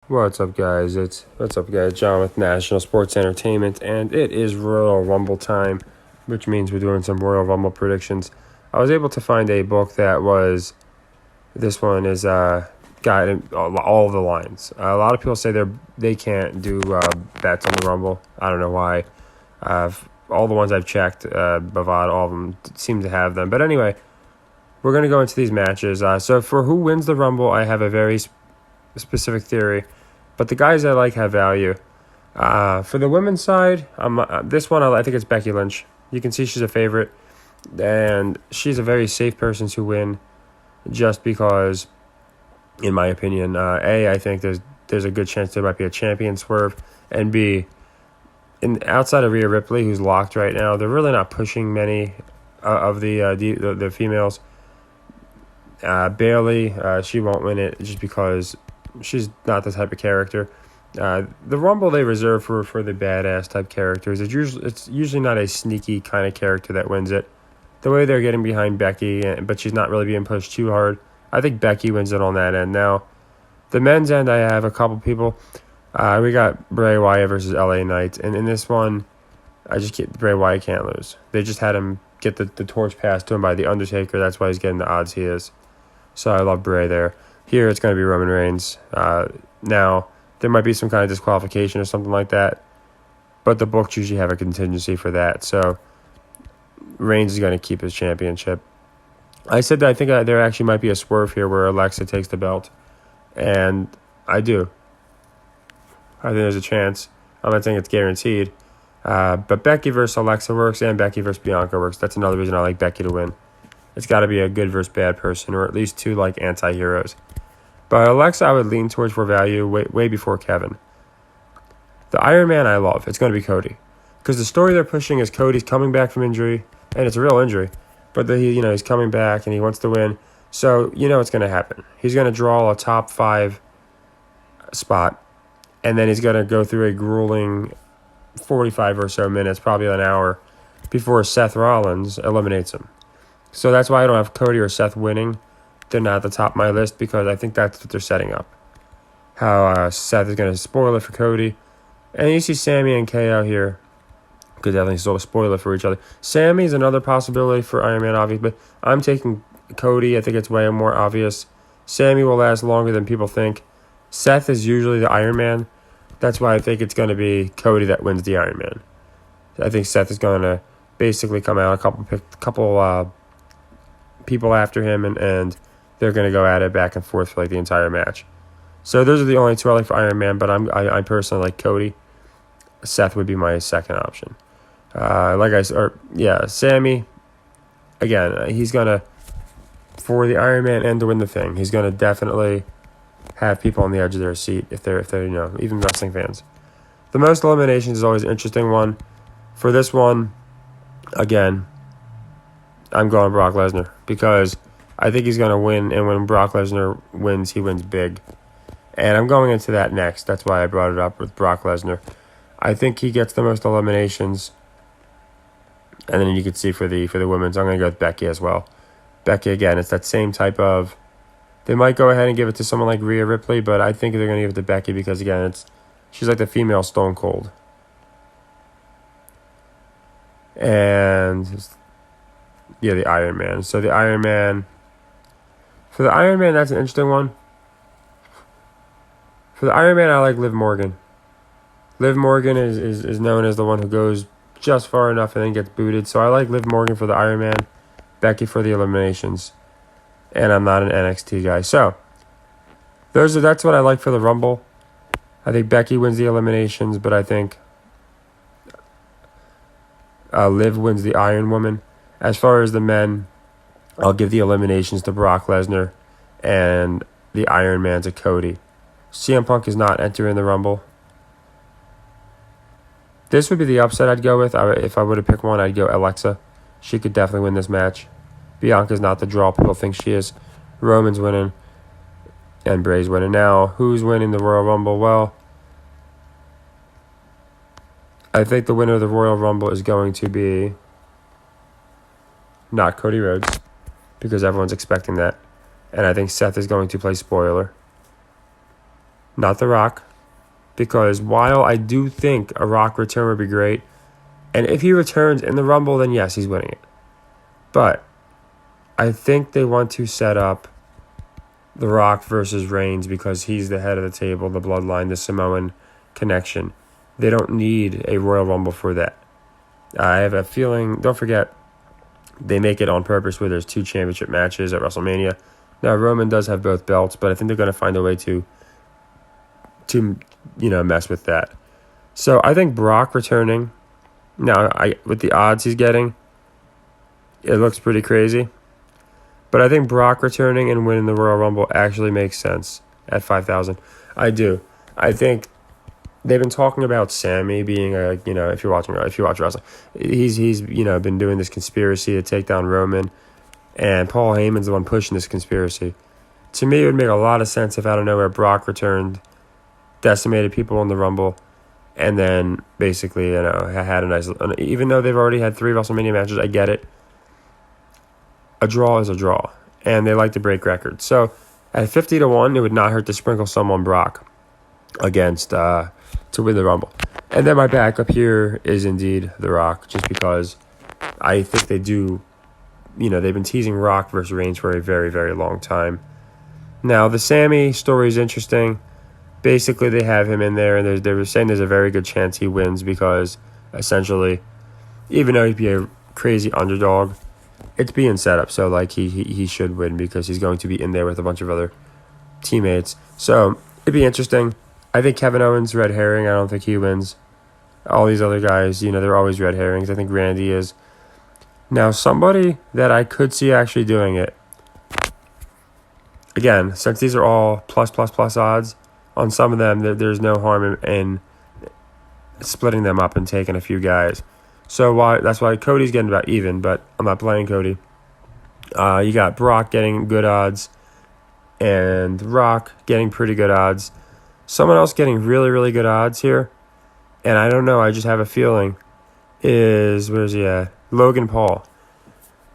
What's up, guys? John with National Sports Entertainment, and it is Royal Rumble time, which means we're doing some Royal Rumble predictions. I was able to find a book that was. This one is got all the lines. A lot of people say they can't do bets on the Rumble. I don't know why. All the ones I've checked, Bavad, all of them seem to have them. But anyway, we're gonna go into these matches. So for who wins the Rumble, I have a very specific theory, but the guys I like have value. For the women's side, this one I think it's Becky Lynch. You can see she's a favorite, and she's a very safe person to win, just because, in my opinion, I think there's a good chance there might be a champion swerve, and B, outside of Rhea Ripley, who's locked right now, they're really not pushing many of the females. Bailey, she won't win it just because she's not the type of character. The Rumble they reserve for the badass type characters. It's usually not a sneaky kind of character that wins it. The way they're getting behind Becky, but she's not really being pushed too hard. I think Becky wins it on that end. Now, the men's end, I have a couple people. We got Bray Wyatt versus LA Knight, and in this one, Bray Wyatt can't lose. They just had him get the torch passed to him by the Undertaker. That's why he's getting the odds he is. So I love Bray there. Here, it's going to be Roman Reigns. Now, there might be some kind of disqualification or something like that, but the books usually have a contingency for that. So Reigns is going to keep his championship. I said that I think there actually might be a swerve here where Alexa takes the belt, and I do. I think there's a chance. I'm not saying it's guaranteed, but Becky versus Alexa works, and Becky versus Bianca works. That's another reason I like Becky to win. It's got to be a good versus bad person, or at least two like anti-heroes. But Alexa, I would lean towards for value way before Kevin. The Iron Man I love. It's going to be Cody, because the story they're pushing is Cody's coming back from injury, and it's a real injury. But he's coming back and he wants to win. So it's going to happen. He's going to draw a top 5 spot, and then he's going to go through a grueling 45 or so minutes, probably an hour, before Seth Rollins eliminates him. So that's why I don't have Cody or Seth winning. They're not at the top of my list because I think that's what they're setting up. How Seth is going to spoil it for Cody. And you see Sammy and KO here. Could definitely sort of spoil it for each other. Sammy's another possibility for Iron Man, obviously, but I'm taking Cody. I think it's way more obvious. Sammy will last longer than people think. Seth is usually the Iron Man. That's why I think it's going to be Cody that wins the Iron Man. I think Seth is going to basically come out a couple people after him, and they're going to go at it back and forth for like the entire match. So those are the only two I like for Iron Man, but I personally like Cody. Seth would be my second option. Sammy, again, he's going to, for the Iron Man and to win the thing, he's going to definitely have people on the edge of their seat if they're even wrestling fans. The most eliminations is always an interesting one. For this one, again, I'm going Brock Lesnar because I think he's going to win, and when Brock Lesnar wins, he wins big. And I'm going into that next. That's why I brought it up with Brock Lesnar. I think he gets the most eliminations. And then you can see for the women's, I'm going to go with Becky as well. Becky, again, it's that same type of... They might go ahead and give it to someone like Rhea Ripley, but I think they're going to give it to Becky because, again, she's like the female Stone Cold. And, the Iron Man. So the Iron Man... For the Iron Man, that's an interesting one. For the Iron Man, I like Liv Morgan. Liv Morgan is known as the one who goes just far enough and then gets booted. So I like Liv Morgan for the Iron Man, Becky for the eliminations. And I'm not an NXT guy. So that's what I like for the Rumble. I think Becky wins the eliminations, but I think Liv wins the Iron Woman. As far as the men, I'll give the eliminations to Brock Lesnar and the Iron Man to Cody. CM Punk is not entering the Rumble. This would be the upset I'd go with. If I were to pick one, I'd go Alexa. She could definitely win this match. Bianca's not the draw people think she is. Roman's winning. And Bray's winning. Now, who's winning the Royal Rumble? Well, I think the winner of the Royal Rumble is going to be not Cody Rhodes, because everyone's expecting that. And I think Seth is going to play spoiler. not The Rock, because while I do think a Rock return would be great, and if he returns in the Rumble, then yes, he's winning it. But I think they want to set up The Rock versus Reigns because he's the head of the table, the bloodline, the Samoan connection. They don't need a Royal Rumble for that. I have a feeling, don't forget, they make it on purpose where there's 2 championship matches at WrestleMania. Now, Roman does have both belts, but I think they're going to find a way to mess with that. So I think Brock returning, now with the odds he's getting, it looks pretty crazy. But I think Brock returning and winning the Royal Rumble actually makes sense at 5,000. I do. I think they've been talking about Sammy being if you watch wrestling, he's been doing this conspiracy to take down Roman, and Paul Heyman's the one pushing this conspiracy. To me, it would make a lot of sense if out of nowhere Brock returned, decimated people in the Rumble, and then basically had a nice. Even though they've already had 3 WrestleMania matches, I get it. A draw is a draw, and they like to break records. So at 50-1, it would not hurt to sprinkle some on Brock against to win the Rumble. And then my backup here is indeed The Rock, just because I think they do. They've been teasing Rock versus Reigns for a very, very long time. Now the Sammy story is interesting. Basically, they have him in there, and they were saying there's a very good chance he wins because essentially, even though he'd be a crazy underdog, it's being set up, so he should win because he's going to be in there with a bunch of other teammates. So it'd be interesting. I think Kevin Owens, red herring. I don't think he wins. All these other guys, they're always red herrings. I think Randy is. Now, somebody that I could see actually doing it, again, since these are all plus odds, on some of them, there's no harm in splitting them up and taking a few guys. So that's why Cody's getting about even, but I'm not playing Cody. You got Brock getting good odds and Rock getting pretty good odds. Someone else getting really, really good odds here, and I don't know, I just have a feeling, where's he at? Logan Paul.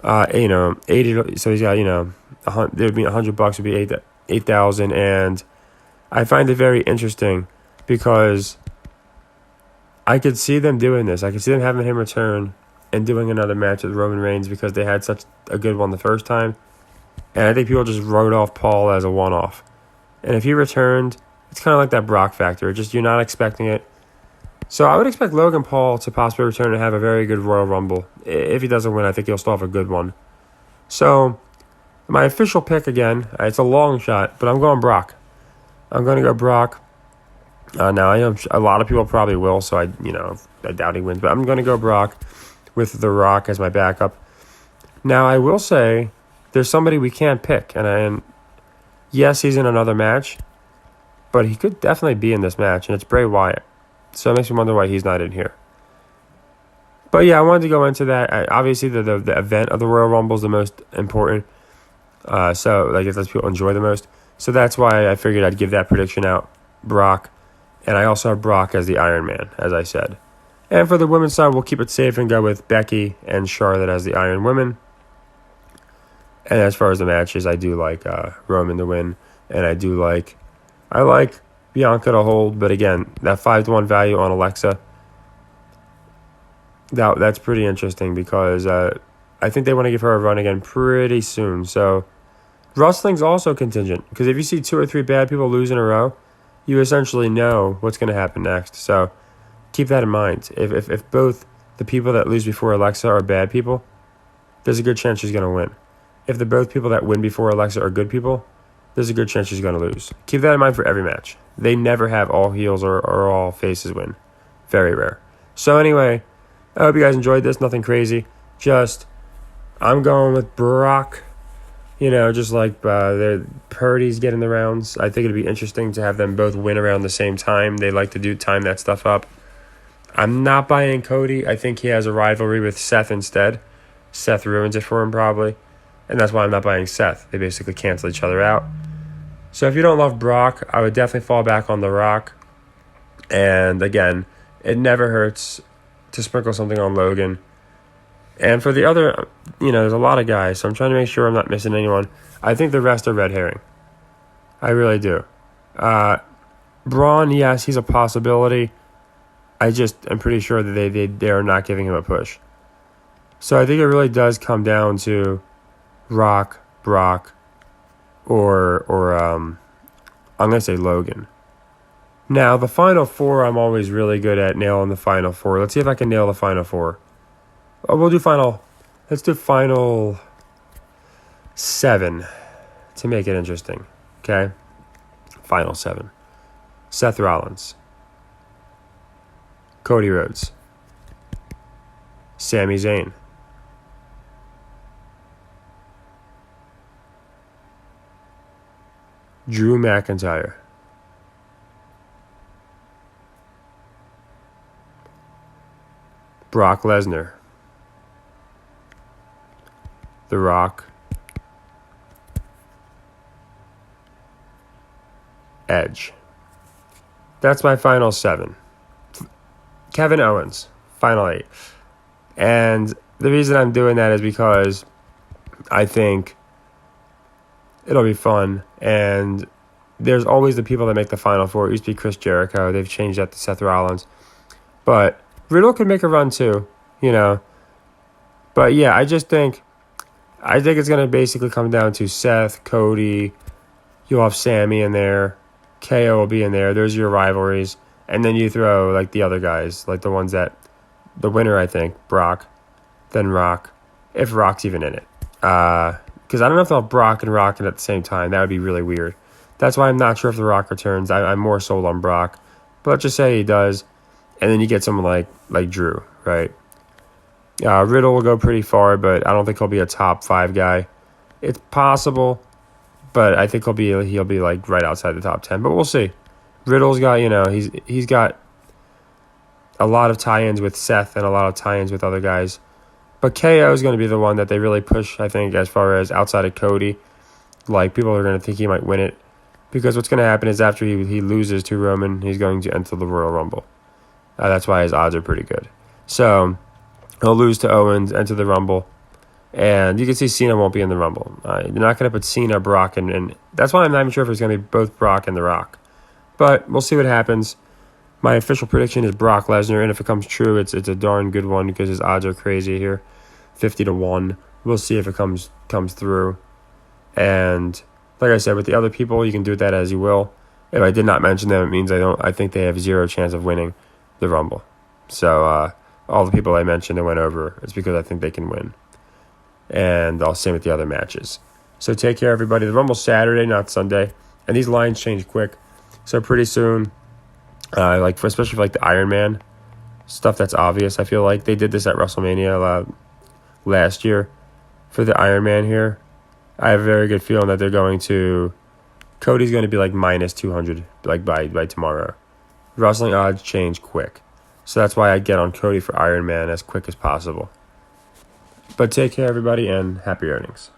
80, so he's got, there would be $100 would be 8,000, and I find it very interesting because I could see them doing this. I could see them having him return and doing another match with Roman Reigns because they had such a good one the first time. And I think people just wrote off Paul as a one-off. And if he returned, it's kind of like that Brock factor. Just you're not expecting it. So I would expect Logan Paul to possibly return and have a very good Royal Rumble. If he doesn't win, I think he'll still have a good one. So my official pick again, it's a long shot, but I'm going Brock. I'm going to go Brock. Now, I know a lot of people probably will, so I doubt he wins. But I'm going to go Brock with The Rock as my backup. Now, I will say there's somebody we can't pick. And yes, he's in another match, but he could definitely be in this match, and it's Bray Wyatt. So it makes me wonder why he's not in here. But yeah, I wanted to go into that. Obviously, the event of the Royal Rumble is the most important. So I guess that's people enjoy the most. So that's why I figured I'd give that prediction out, Brock. And I also have Brock as the Iron Man, as I said. And for the women's side, we'll keep it safe and go with Becky and Charlotte as the Iron Women. And as far as the matches, I do like Roman to win. And I like Bianca to hold. But again, that 5-1 value on Alexa, that's pretty interesting because I think they want to give her a run again pretty soon. So wrestling's also contingent because if you see 2 or 3 bad people lose in a row, you essentially know what's going to happen next. So keep that in mind. If both the people that lose before Alexa are bad people, there's a good chance she's going to win. If the both people that win before Alexa are good people, there's a good chance she's going to lose. Keep that in mind for every match. They never have all heels or all faces win. Very rare. So anyway, I hope you guys enjoyed this. Nothing crazy. Just, I'm going with Brock. Just like Purdy's getting the rounds. I think it'd be interesting to have them both win around the same time. They like to time that stuff up. I'm not buying Cody. I think he has a rivalry with Seth instead. Seth ruins it for him probably. And that's why I'm not buying Seth. They basically cancel each other out. So if you don't love Brock, I would definitely fall back on The Rock. And again, it never hurts to sprinkle something on Logan. And for the other, there's a lot of guys, so I'm trying to make sure I'm not missing anyone. I think the rest are red herring. I really do. Braun, yes, he's a possibility. I'm pretty sure that they are not giving him a push. So I think it really does come down to Rock, Brock, or I'm gonna say Logan. Now the final four, I'm always really good at nailing the final four. Let's see if I can nail the final four. Oh, let's do final 7 to make it interesting. Okay, final 7. Seth Rollins, Cody Rhodes, Sami Zayn, Drew McIntyre, Brock Lesnar, The Rock, Edge. That's my final 7. Kevin Owens, final 8. And the reason I'm doing that is because I think it'll be fun. And there's always the people that make the final 4. It used to be Chris Jericho. They've changed that to Seth Rollins. But Riddle could make a run too, you know. But yeah, I think it's going to basically come down to Seth, Cody. You'll have Sammy in there. KO will be in there. There's your rivalries. And then you throw like the other guys, like the ones that the winner, I think, Brock, then Rock, if Rock's even in it. Because I don't know if they'll have Brock and Rock in at the same time. That would be really weird. That's why I'm not sure if The Rock returns. I'm more sold on Brock. But let's just say he does. And then you get someone like Drew, right? Riddle will go pretty far, but I don't think he'll be a top 5 guy. It's possible, but I think he'll be like right outside the top 10. But we'll see. Riddle's got, he's got a lot of tie-ins with Seth and a lot of tie-ins with other guys. But KO is going to be the one that they really push, I think, as far as outside of Cody. Like, people are going to think he might win it. Because what's going to happen is after he loses to Roman, he's going to enter the Royal Rumble. That's why his odds are pretty good. So, he'll lose to Owens, enter the Rumble. And you can see Cena won't be in the Rumble. They're not going to put Cena, Brock, and that's why I'm not even sure if it's going to be both Brock and The Rock. But we'll see what happens. My official prediction is Brock Lesnar, and if it comes true, it's a darn good one because his odds are crazy here, 50-1. We'll see if it comes through. And like I said, with the other people, you can do that as you will. If I did not mention them, it means I think they have 0 chance of winning the Rumble. So all the people I mentioned and went over, it's because I think they can win. And I'll same with the other matches. So take care, everybody. The Rumble's Saturday, not Sunday, and these lines change quick. So pretty soon, especially for the Iron Man stuff that's obvious, I feel like they did this at WrestleMania last year for the Iron Man here. I have a very good feeling that Cody's going to be minus 200 by tomorrow. Wrestling odds change quick. So that's why I get on Cody for Iron Man as quick as possible. But take care, everybody, and happy earnings.